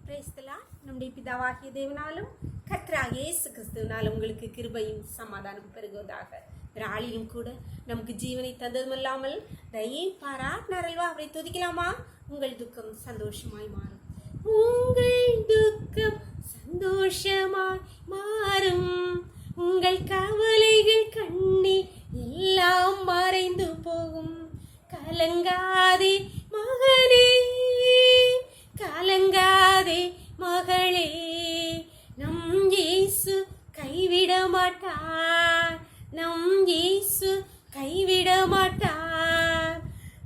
நம்முடைய பிதாவாகிய தேவனாலும் கர்த்தராகிய இயேசு கிறிஸ்துவினாலும் உங்களுக்கு கிருபையும் சமாதானம் பெருகுவதாக. நாளிலும் கூட நமக்கு ஜீவனை தந்ததுமல்லாமல் தயை பாராட்டினாரல்வா, அவரை துதிக்கலாமா? உங்கள் துக்கம் சந்தோஷமாய் மாறும். உங்கள் துக்கம் சந்தோஷமாய் மாறும். உங்கள் கவலைகள் கண்ணீர் எல்லாம் மறைந்து போகும். கலங்காதே மகனே, கலங்காதே மகளே, நம் இயேசு கைவிட மாட்டார், நம் இயேசு கைவிட மாட்டார்.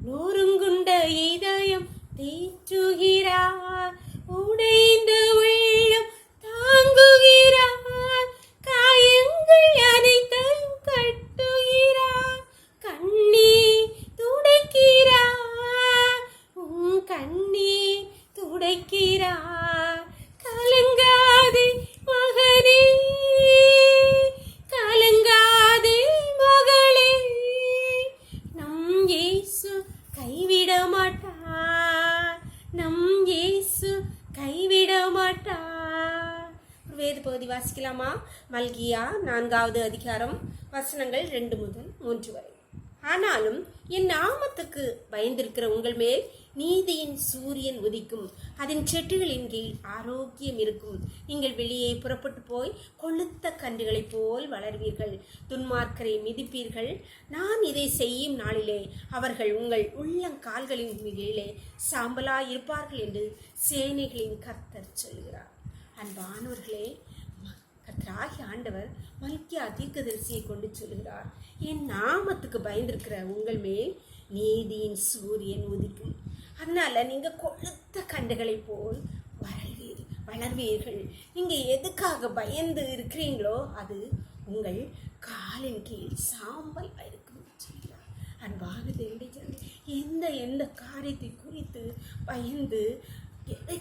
நொறுங்குண்ட இதயம் தேற்றுகிறார், உடைந்த உள்ளம் தாங்குகிறார், காயங்கள் அனைத்தையும் கட்டுகிறார், கண்ணீர் துடைக்கிறார், உன் கண்ணீர் துடைக்கிறார். கலங்காதே மகனே, கலங்காதே மகளே, நம் இயேசு கைவிட மாட்டார், நம் இயேசு கைவிட மாட்டார். வேத பகுதி வாசிக்கலாமா? மல்கியா 4வது அதிகாரம் வசனங்கள் 2 முதல் 3 வரை. ஆனாலும் என் நாமத்துக்கு பயந்திருக்கிற உங்கள் மேல் நீதியின் சூரியன் உதிக்கும், அதன் செட்டுகளின் கீழ் ஆரோக்கியம் இருக்கும். நீங்கள் வெளியே புறப்பட்டு போய் கொளுத்த கன்றுகளைப் போல் வளர்வீர்கள், துன்மார்க்கரை மிதிப்பீர்கள். நான் இதை செய்யும் நாளிலே அவர்கள் உங்கள் உள்ளங்கால்களின் மேலே சாம்பலாய் இருப்பார்கள் என்று சேனைகளின் கர்த்தர் சொல்கிறார். அன்பானவர்களே, கர்த்தராகிய ஆண்டவர் மல்கியா தீர்க்கதரிசியை கொண்டு சொல்கிறார், என் நாமத்துக்கு பயந்திருக்கிற உங்கள் மேல் நீதியின் சூரியன் உதிக்கும். அதனால நீங்க கொளுத்த கண்டுகளை போல் வளர்வீர்கள். நீங்க எதுக்காக பயந்து இருக்கிறீங்களோ அது உங்கள் காலின் கீழ் சாம்பல் இருக்கும் சொல்கிறார். அன்பான தேவனுடைய ஜனங்களே, எந்த காரியத்தை குறித்து பயந்து எதை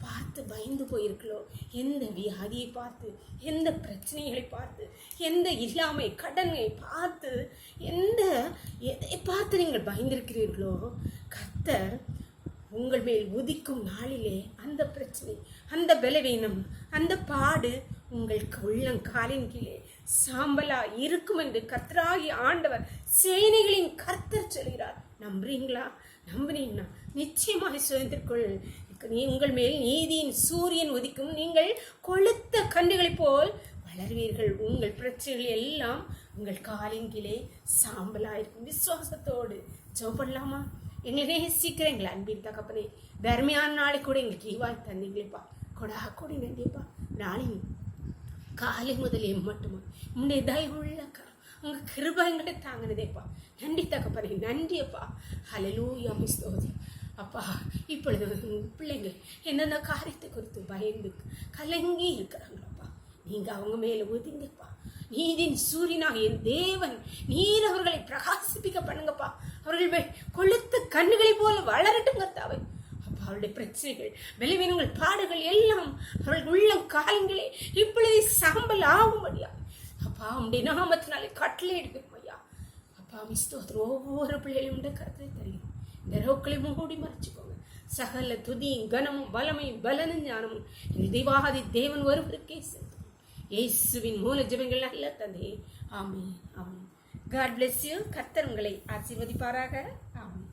பார்த்து பயந்து போயிருக்கலோ, எந்த வியாதியை பார்த்து, எந்த பிரச்சனைகளை பார்த்து, எந்த இல்லாமை கடனை பார்த்து, எதை பார்த்து நீங்கள் பயந்திருக்கிறீர்களோ, கர்த்தர் உங்கள் மேல் உதிக்கும் நாளிலே அந்த பிரச்சனை, அந்த பலவீனம், அந்த பாடு உங்கள் உள்ளங்காலின் கீழே சாம்பலா இருக்கும் என்று கர்த்தராகிய ஆண்டவர் சேனைகளின் கர்த்தர் சொல்கிறார். நம்புறீங்களா? நம்புறீங்கன்னா நிச்சயமாக சுதந்திரக்குள் உங்கள் மேல் நீதியின் சூரியன் உதிக்கும். நீங்கள் கொளுத்த கன்றுகளைப் போல் வளர்வீர்கள். உங்கள் பிரச்சனைகள் எல்லாம் உங்கள் காலின் கீழே சாம்பலாயிருக்கும். விசுவாசத்தோடு ஜெபம் பண்ணலாமா? எங்களே சீக்கிரம் எங்களை அன்பின் தகப்பனே, தர்மையான நாளை கூட எங்களுக்கு ஈவாய் தந்தீங்களேப்பா, கொடா கொடி நன்றியப்பா. நாளையும் காலை முதல் மட்டுமா உன்னுடைய தயவுள்ள உங்கள் கிருபைங்களை தாங்கினதேப்பா. நன்றி தகப்பனே, நன்றியப்பா. ஹல்லேலூயா, ஸ்தோத்திரம் அப்பா. இப்பொழுது பிள்ளைங்க எந்தெந்த காரியத்தை குறித்து பயந்து கலங்கி இருக்கிறாங்களப்பா, நீங்க அவங்க மேல ஊதிங்கப்பா. நீதின் சூரியனாக என் தேவன் நீர் அவர்களை பிரகாசிப்பிக்க பண்ணுங்கப்பா. அவர்கள் கொளுத்த கண்ணுகளை போல வளரட்டும் கர்த்தாவே. அப்பா, அவருடைய பிரச்சனைகள், பலவீனங்கள், பாடுகள் எல்லாம் அவர்கள் உள்ளம் காலங்களே இப்பொழுது சாம்பல் ஆகும்படியா அப்பா உடைய நாமத்தினாலே கட்டளை எடுக்கணும் ஐயா. அப்பா ஸ்தோத்திரம். ஒவ்வொரு பிள்ளைகளும் கருத்தை தெரியும். இந்த ரோக்களை மூடி மறைச்சுக்கோங்க. சகல துதியும் கனமும் பலமையும் பலனும் ஞானமும் எங்கள் தெய்வாதி தேவன் ஒருவருக்கே செலுத்தும். இயேசுவின் மூல ஜெபங்கள் நல்ல தந்தையே, ஆமென், ஆமென். God bless you. கர்த்தர் உங்களை ஆசீர்வதிப்பாராக. ஆமென்.